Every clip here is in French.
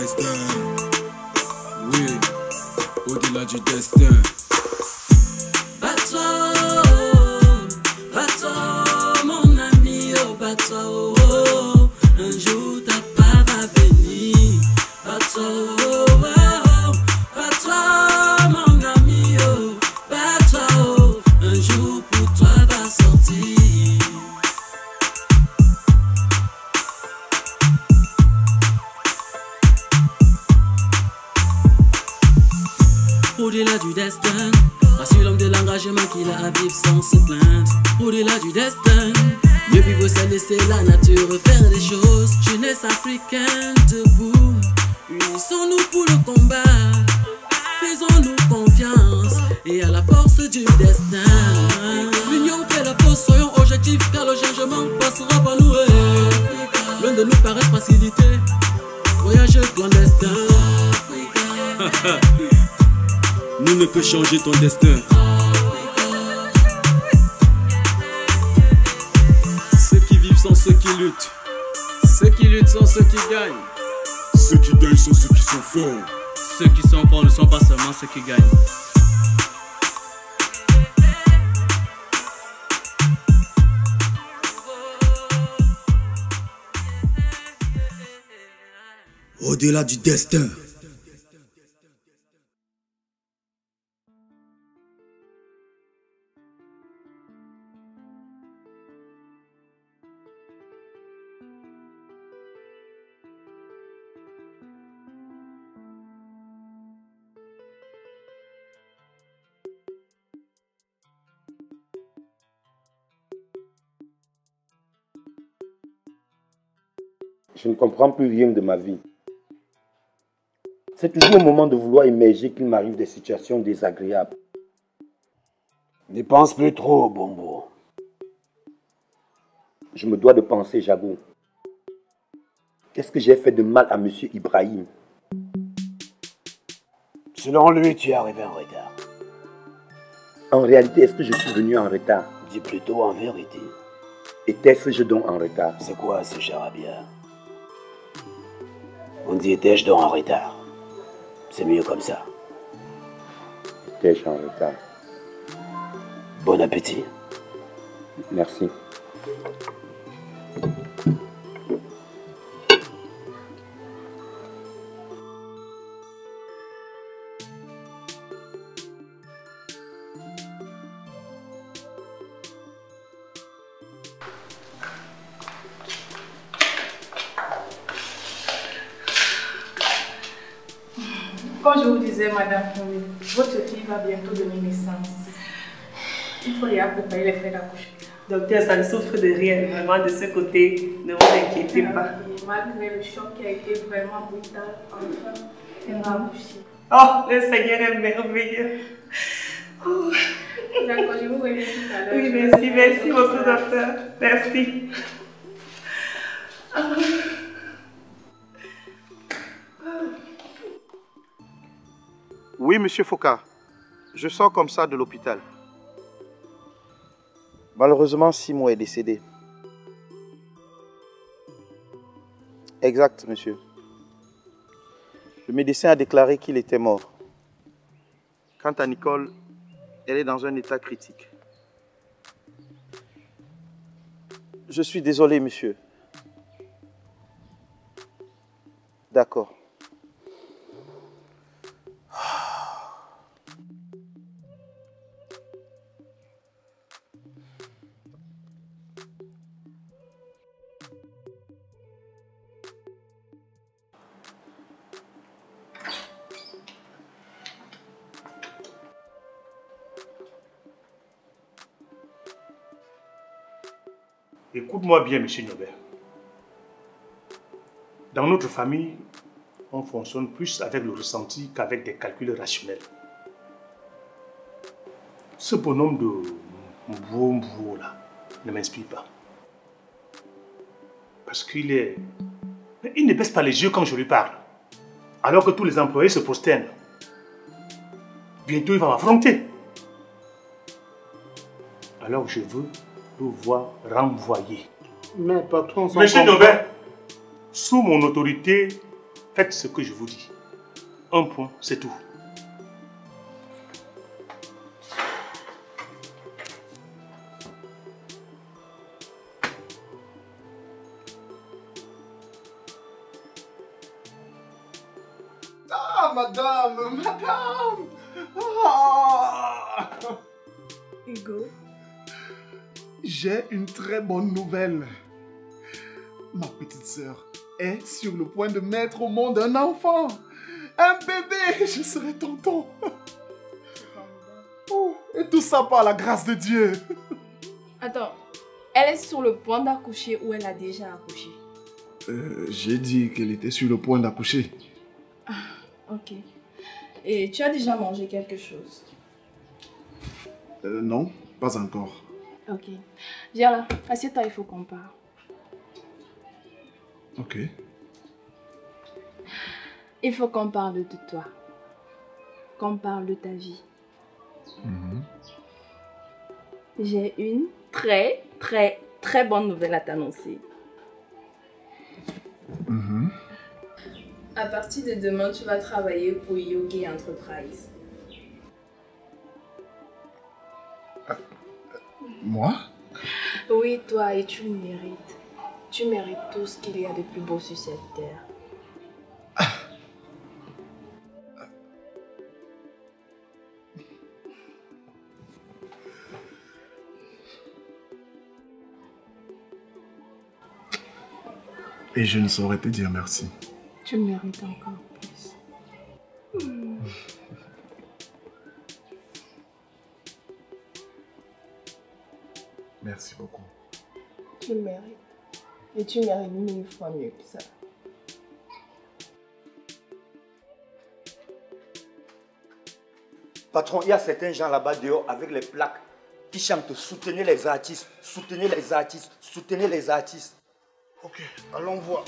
destin. Oui, au-delà du destin. Bateau, mon ami, oh bateau, oh, un jour ta part va venir. Bateau, oh, bateau, mon ami, oh, bateau, un jour pour toi va sortir. Au-delà du destin, rassure l'homme de l'engagement qu'il a à vivre sans se plaindre. Au-delà du destin, mieux vivre c'est laisser la nature faire des choses. Jeunesse africaine debout, unissons-nous pour le combat. Faisons-nous confiance et à la force du destin. L'union fait la force, soyons objectifs car le changement passera par nous. Loin de nous paraît facilité, voyage clandestin. Nous ne peut changer ton destin. Ceux qui vivent sont ceux qui luttent. Ceux qui luttent sont ceux qui gagnent. Ceux qui gagnent sont ceux qui sont forts. Ceux qui sont forts ne sont pas seulement ceux qui gagnent. Au-delà du destin. Je ne comprends plus rien de ma vie. C'est toujours au moment de vouloir émerger qu'il m'arrive des situations désagréables. Ne pense plus trop, Bombo. Je me dois de penser, Jago. Qu'est-ce que j'ai fait de mal à M. Ibrahim? Selon lui, tu es arrivé en retard. En réalité, est-ce que je suis venu en retard? Dis plutôt en vérité. Étais-je donc en retard? C'est quoi ce charabia? On dit étais-je donc en retard? C'est mieux comme ça. Étais-je en retard? Bon appétit. Merci. Comme je vous disais, Madame Fournier, votre fille va bientôt donner naissance. Il faut déjà préparer les frais d'accouchement. Docteur, ça ne souffre de rien. Vraiment, de ce côté, ne vous inquiétez pas. Et malgré le choc qui a été vraiment brutal, enfin, elle va accoucher. Oh, le Seigneur est merveilleux. Oh. D'accord, je vous reviens tout à l'heure. Oui, merci beaucoup, docteur. Merci. Oui, monsieur Foka. Je sors comme ça de l'hôpital. Malheureusement, Simon est décédé. Exact, monsieur. Le médecin a déclaré qu'il était mort. Quant à Nicole, elle est dans un état critique. Je suis désolé, monsieur. D'accord. Écoute-moi bien, monsieur Nobert. Dans notre famille, on fonctionne plus avec le ressenti qu'avec des calculs rationnels. Ce bonhomme de Mbouo là ne m'inspire pas. Parce qu'il est... Il ne baisse pas les yeux quand je lui parle. Alors que tous les employés se prosternent. Bientôt, il va m'affronter. Alors je veux le voir renvoyer. Mais patron, Monsieur Nobert, sous mon autorité, Faites ce que je vous dis. Un point, c'est tout. Ah, madame! Ah. Hugo? J'ai une très bonne nouvelle. Ma petite sœur est sur le point de mettre au monde un enfant. Un bébé. Je serai tonton. Oh, et tout ça par la grâce de Dieu. Attends, elle est sur le point d'accoucher ou elle a déjà accouché? J'ai dit qu'elle était sur le point d'accoucher. Ah, ok. Et tu as déjà mangé quelque chose? Non, pas encore. Ok. Viens là, assieds-toi, il faut qu'on parle. Ok. Il faut qu'on parle de toi. Qu'on parle de ta vie. J'ai une très bonne nouvelle à t'annoncer. À partir de demain, tu vas travailler pour Yogi Enterprise. Moi? Oui, toi, et tu mérites. Tu mérites tout ce qu'il y a de plus beau sur cette terre. Et je ne saurais te dire merci. Tu le mérites encore plus. Merci beaucoup. Tu le mérites. Et tu mérites 1000 fois mieux que ça. Patron, il y a certains gens là-bas dehors avec les plaques qui chantent « Soutenez les artistes, soutenez les artistes, soutenez les artistes ». Ok, allons voir.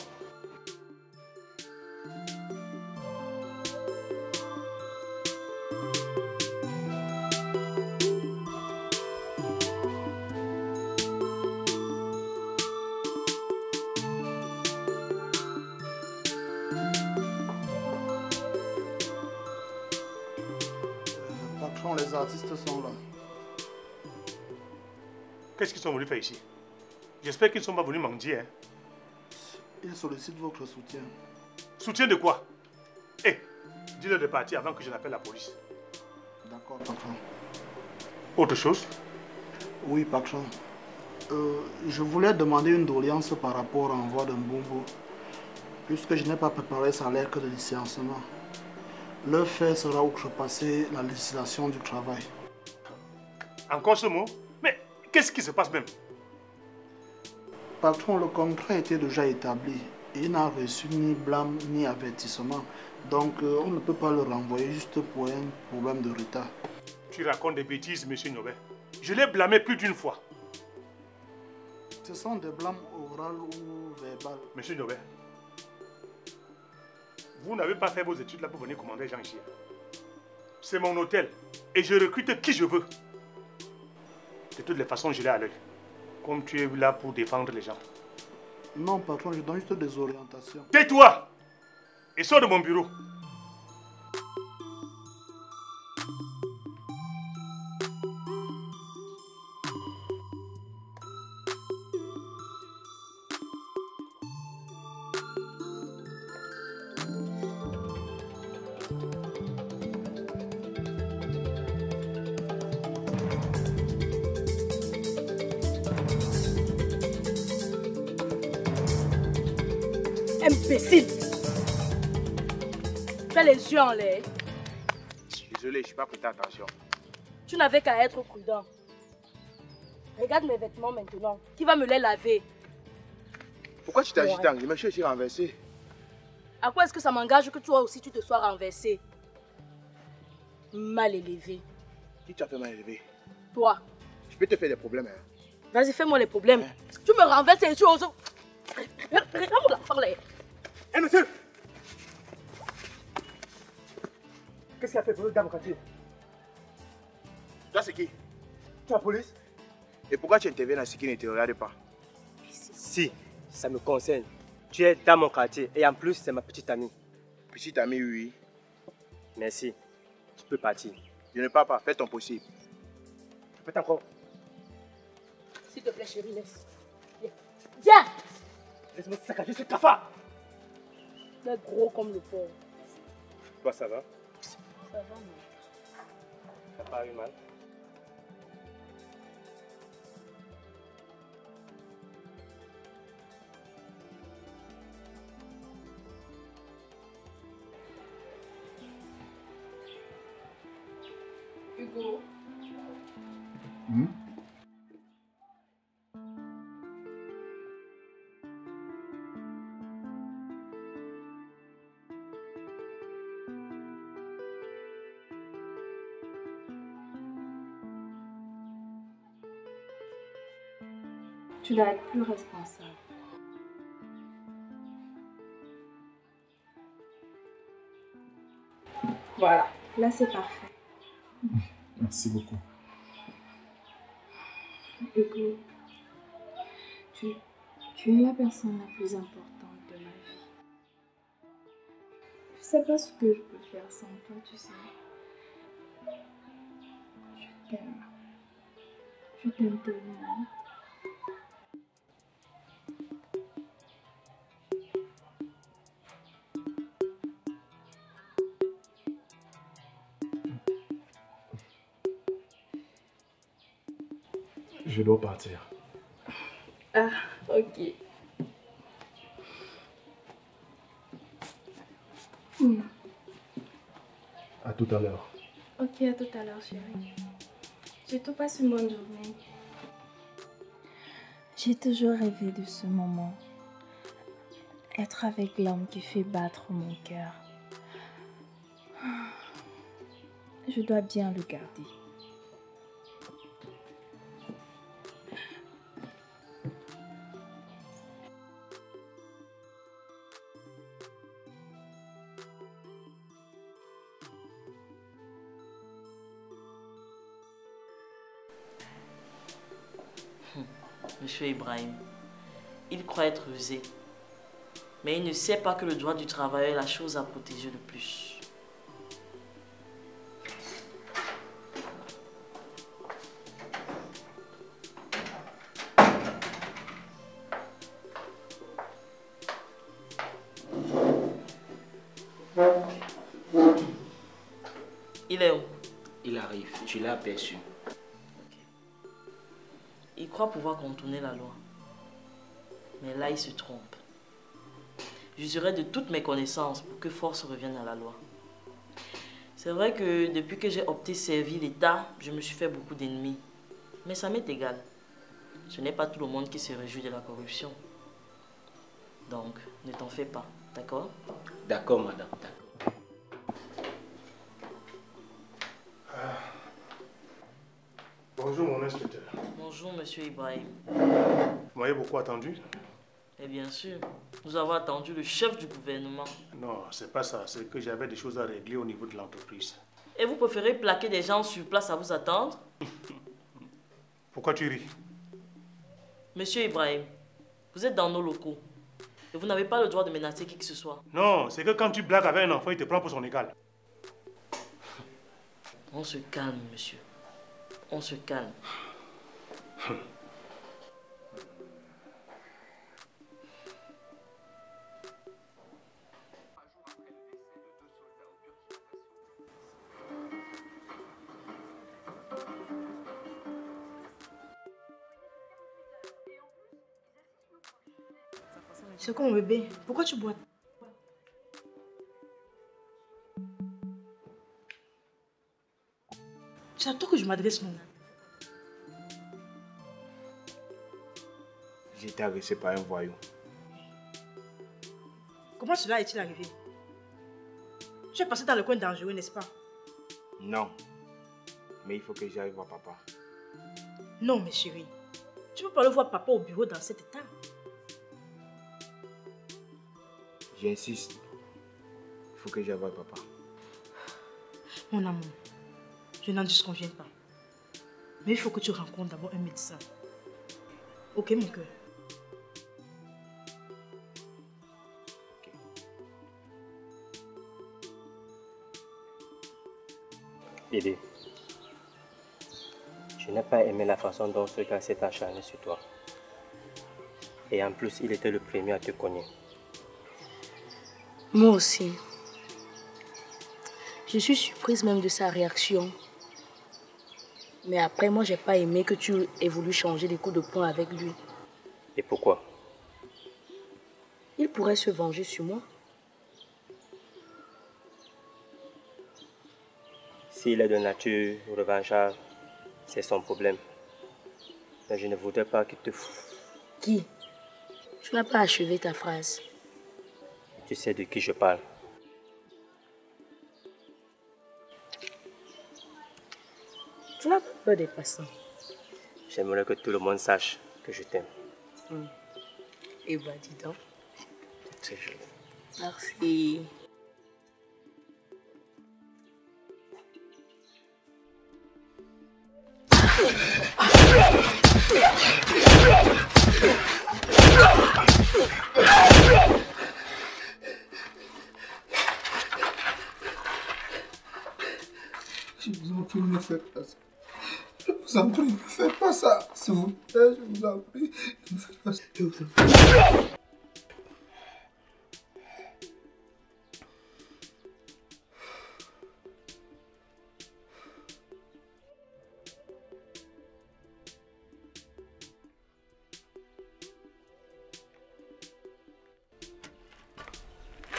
Patron, les artistes sont là. Qu'est-ce qu'ils sont venus faire ici? J'espère qu'ils ne sont pas venus mendier. Hein? Ils sollicitent votre soutien. Soutien de quoi? Eh, dis-leur de partir avant que je n'appelle la police. D'accord, patron. Autre chose? Oui, patron. Je voulais demander une doléance par rapport à l'envoi d'un bonbon, puisque je n'ai pas préparé sa lettre de licenciement. Le fait sera outrepasser la législation du travail. Encore ce mot? Mais qu'est-ce qui se passe même? Patron, le contrat était déjà établi et il n'a reçu ni blâme ni avertissement. Donc on ne peut pas le renvoyer juste pour un problème de retard. Tu racontes des bêtises, monsieur Nobel. Je l'ai blâmé plus d'une fois. Ce sont des blâmes orales ou verbales. Monsieur Nobel, vous n'avez pas fait vos études là pour venir commander Jean ici. C'est mon hôtel et je recrute qui je veux. De toutes les façons, je l'ai à l'œil. Comme tu es là pour défendre les gens. Non, patron, je donne juste des orientations. Tais-toi et sors de mon bureau. Imbécile! Tu as les yeux en l'air. Désolé, je ne suis pas prêté attention. Tu n'avais qu'à être prudent. Regarde mes vêtements maintenant. Qui va me les laver? Pourquoi tu t'es agité? Je me suis renversé. À quoi est-ce que ça m'engage que toi aussi tu te sois renversé? Mal élevé. Qui t'a fait mal élevé? Toi. Je peux te faire des problèmes. Hein? Vas-y, fais-moi les problèmes. Hein? Tu me renverses et tu oses... Regarde-moi l'enfant là. Hé, monsieur! Qu'est-ce qu'il a fait pour le dame quartier? Toi, c'est qui? Tu es la police? Et pourquoi tu interviens dans ce qui ne te regarde pas? Si, ça me concerne. Tu es dans mon quartier et en plus, c'est ma petite amie. Petit ami, oui. Merci. Tu peux partir. Je ne pars pas. Fais ton possible. Répète encore. S'il te plaît, chérie, laisse. Viens. Laisse-moi saccager ce cafard. Tu es gros comme le porc. Toi, ça va? Ça va, non? T'as pas eu mal? Hugo. Tu dois être plus responsable. Voilà, là c'est parfait. Merci beaucoup. Hugo, tu es la personne la plus importante de ma vie. Je sais pas ce que je peux faire sans toi, tu sais. Je t'aime. Je t'aime tellement. Je dois partir. Ah, ok. À tout à l'heure. Ok, à tout à l'heure, chérie. Je te passe une bonne journée. J'ai toujours rêvé de ce moment. Être avec l'homme qui fait battre mon cœur. Je dois bien le garder. Monsieur Ibrahim, il croit être rusé, mais il ne sait pas que le droit du travail est la chose à protéger le plus. Il est où? Il arrive, tu l'as aperçu. Il croit pouvoir contourner la loi. Mais là, il se trompe. J'userai de toutes mes connaissances pour que force revienne à la loi. C'est vrai que depuis que j'ai opté servir l'État, je me suis fait beaucoup d'ennemis. Mais ça m'est égal. Ce n'est pas tout le monde qui se réjouit de la corruption. Donc, ne t'en fais pas, d'accord? D'accord, madame. Bonjour, mon inspecteur. Bonjour, monsieur Ibrahim. Vous m'avez beaucoup attendu? Et bien sûr, nous avons attendu le chef du gouvernement. Non, c'est pas ça. C'est que j'avais des choses à régler au niveau de l'entreprise. Et vous préférez plaquer des gens sur place à vous attendre? Pourquoi tu ris? Monsieur Ibrahim, vous êtes dans nos locaux. Et vous n'avez pas le droit de menacer qui que ce soit. Non, c'est que quand tu blagues avec un enfant, il te prend pour son égal. On se calme, monsieur. On se calme. C'est quoi mon bébé? Pourquoi tu bois? C'est à toi que je m'adresse, non? J'ai été agressé par un voyou. Comment cela est-il arrivé? Tu es passé dans le coin dangereux, n'est-ce pas? Non. Mais il faut que j'aille voir papa. Non, mes chéris. Tu peux pas le voir papa au bureau dans cet état. J'insiste. Il faut que j'aille voir papa. Mon amour, je n'en disconviens pas. Mais il faut que tu rencontres d'abord un médecin. Ok, mon cœur? Billy, je n'ai pas aimé la façon dont ce gars s'est acharné sur toi. Et en plus, il était le premier à te cogner. Moi aussi. Je suis surprise même de sa réaction. Mais après, moi, j'ai pas aimé que tu aies voulu changer les coups de poing avec lui. Et pourquoi? Il pourrait se venger sur moi. S'il est de nature revancharde, c'est son problème. Mais je ne voudrais pas qu'il te foute. Qui? Tu n'as pas achevé ta phrase. Tu sais de qui je parle. Tu n'as pas peur des passants. J'aimerais que tout le monde sache que je t'aime. Eh ben, dis donc. C'est joli. Merci. Je vous en prie, ne faites pas ça. Je vous en prie, ne faites pas ça. S'il vous plaît, je vous en prie. Ne faites pas ça. Je vous en prie.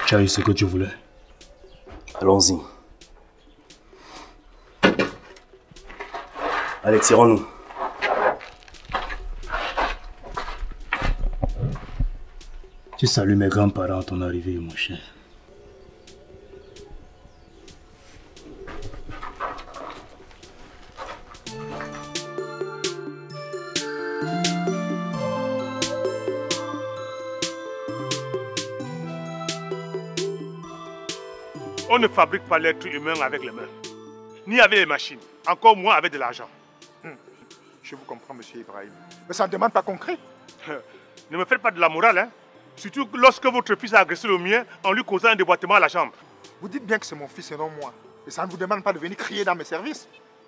Tu as eu ce que tu voulais. Allons-y. Allez, tirons-nous. Tu salues mes grands-parents à ton arrivée, mon cher. On ne fabrique pas l'être humain avec les mains, ni avec les machines, encore moins avec de l'argent. Je vous comprends, monsieur Ibrahim. Mais ça ne demande pas concret. Ne me faites pas de la morale, hein. Surtout lorsque votre fils a agressé le mien en lui causant un déboîtement à la jambe. Vous dites bien que c'est mon fils et non moi. Et ça ne vous demande pas de venir crier dans mes services.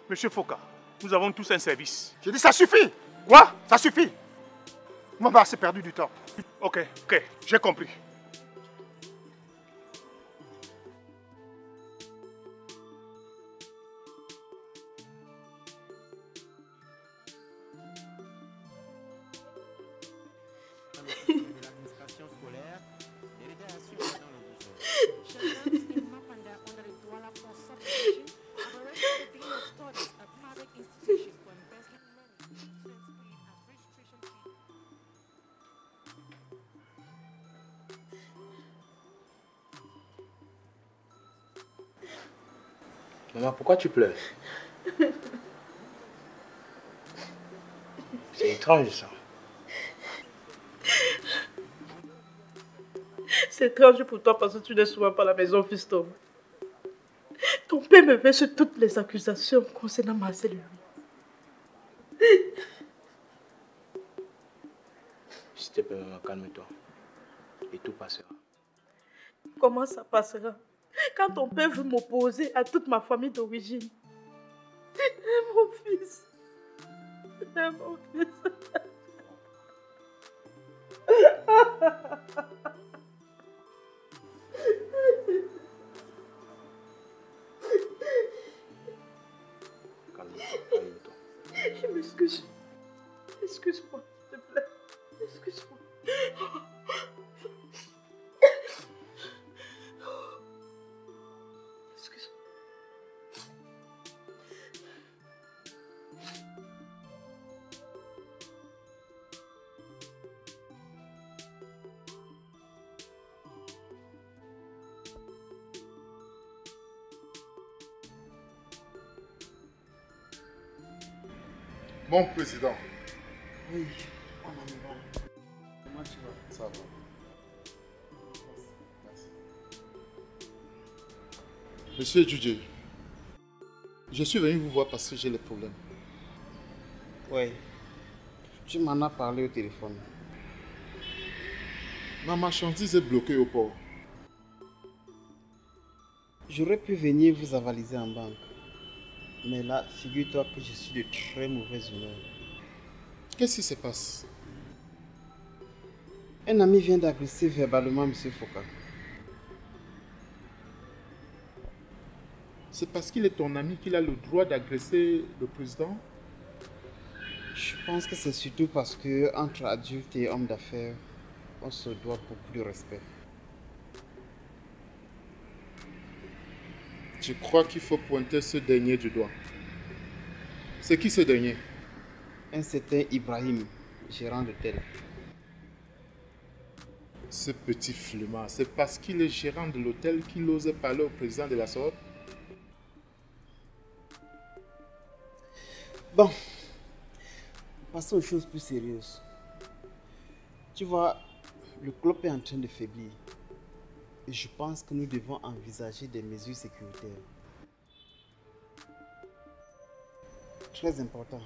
Monsieur Foka, nous avons tous un service. J'ai dit ça suffit. Quoi? Ça suffit. Vous m'avez assez perdu du temps. Ok, j'ai compris. Maman, pourquoi tu pleures? C'est étrange ça. C'est étrange pour toi parce que tu n'es souvent pas à la maison, fiston. Ton père me fait sur toutes les accusations concernant Marcel et lui. S'il te plaît, maman, calme-toi. Et tout passera. Comment ça passera? Quand ton père veut m'opposer à toute ma famille d'origine. Mon fils. Mon fils. Calme-toi. Je m'excuse. Excuse-moi, s'il te plaît. Excuse-moi. Mon président. Oui, mon ami. Comment tu vas? Ça va. Merci. Monsieur Djudje, je suis venu vous voir parce que j'ai des problèmes. Oui, tu m'en as parlé au téléphone. Ma marchandise est bloquée au port. J'aurais pu venir vous avaliser en banque. Mais là, figure-toi que je suis de très mauvaise humeur. Qu'est-ce qui se passe? Un ami vient d'agresser verbalement M. Foucault. C'est parce qu'il est ton ami qu'il a le droit d'agresser le président? Je pense que c'est surtout parce que entre adultes et hommes d'affaires, on se doit beaucoup de respect. Je crois qu'il faut pointer ce dernier du doigt. C'est qui ce dernier? Un certain Ibrahim, gérant d'hôtel. Ce petit flemmard, c'est parce qu'il est gérant de l'hôtel qu'il ose parler au président de la sorte? Bon, passons aux choses plus sérieuses. Tu vois, le club est en train de faiblir. Et je pense que nous devons envisager des mesures sécuritaires. Très important.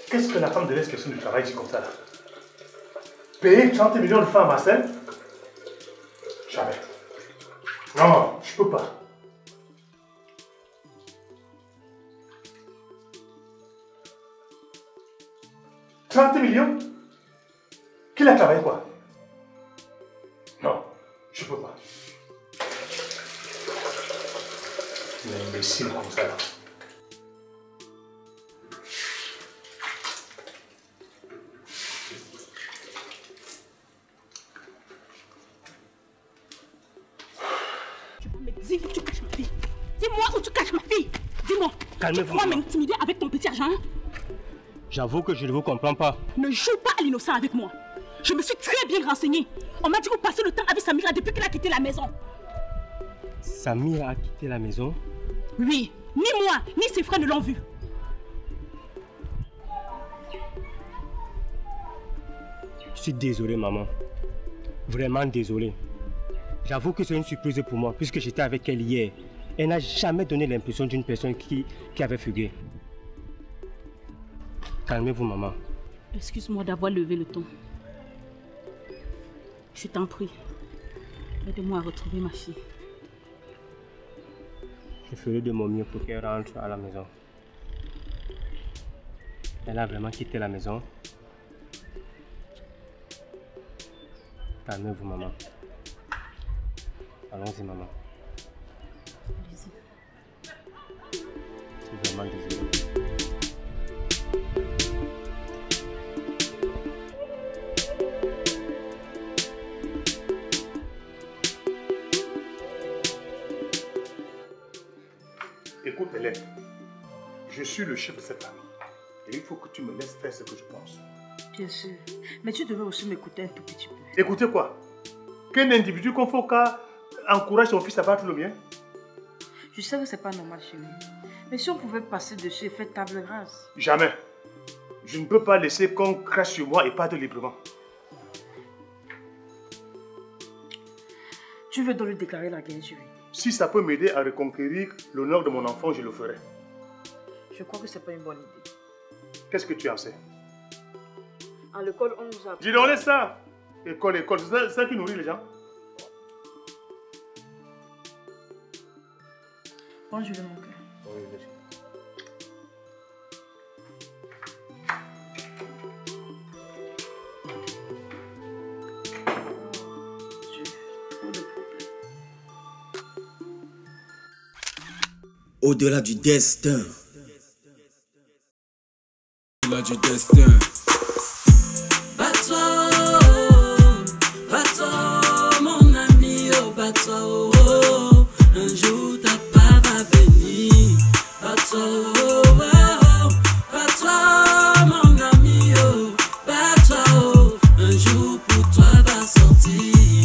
Qu'est-ce que la femme de l'inspection du travail dit comme ça là? Payer 30 millions de francs à Marcel? Jamais. Non, je peux pas. « 30 millions? Qu'il a travaillé quoi? Non, je peux pas. Un imbécile comme ça là. Calmez-vous. Pourquoi m'intimider avec ton petit argent? J'avoue que je ne vous comprends pas. Ne joue pas à l'innocent avec moi. Je me suis très bien renseignée. On m'a dit que vous passez le temps avec Samira depuis qu'elle a quitté la maison. Samira a quitté la maison? Oui, ni moi, ni ses frères ne l'ont vu. Je suis désolé, maman. Vraiment désolé. J'avoue que c'est une surprise pour moi, puisque j'étais avec elle hier. Elle n'a jamais donné l'impression d'une personne qui avait fugué. Calmez-vous, maman. Excuse-moi d'avoir levé le ton. Je t'en prie. Aide-moi à retrouver ma fille. Je ferai de mon mieux pour qu'elle rentre à la maison. Elle a vraiment quitté la maison. Calmez-vous, maman. Allons-y, maman. Je suis vraiment désolé. Écoute, Hélène, je suis le chef de cette famille. Et il faut que tu me laisses faire ce que je pense. Bien sûr. Mais tu devais aussi m'écouter un tout petit peu. Écoutez quoi? Qu'un individu comme Foka encourage son fils à battre le bien? Je sais que c'est pas normal, chérie. Mais si on pouvait passer dessus et faire table rase. Jamais. Je ne peux pas laisser qu'on crache sur moi et pas de librement. Tu veux donc lui déclarer la guerre, chérie? Si ça peut m'aider à reconquérir l'honneur de mon enfant, je le ferai. Je crois que c'est pas une bonne idée. Qu'est-ce que tu en sais? À l'école, on nous a... Dis donc, laisse ça. École, c'est ça qui nourrit les gens. Bonjour, mon cœur. Oui, monsieur. Au-delà du destin. Au-delà du destin. Bateau, mon ami, oh bateau, oh, un jour ta part va venir. Bateau, oh, bateau, mon ami, oh, bateau, un jour pour toi va sortir.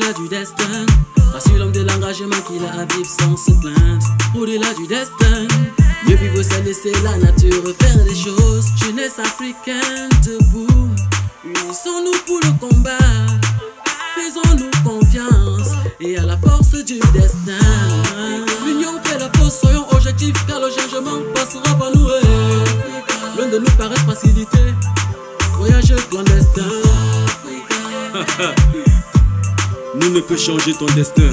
Au-delà du destin, rassure l'homme de l'engagement qu'il a à vivre sans se plaindre. Au-delà du destin, mieux vivre c'est laisser la nature faire des choses. Jeunesse africaine debout, unissons-nous pour le combat. Faisons-nous confiance et à la force du destin. L'union fait la force, soyons objectifs car le changement passera par nous. Loin de nous paraît facilité, voyage clandestin. Nous ne peut changer ton destin.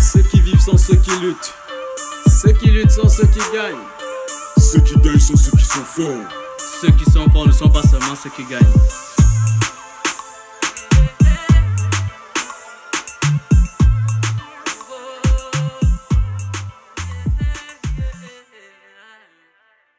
Ceux qui vivent sont ceux qui luttent. Ceux qui luttent sont ceux qui gagnent. Ceux qui gagnent sont ceux qui sont forts. Ceux qui sont forts ne sont pas seulement ceux qui gagnent.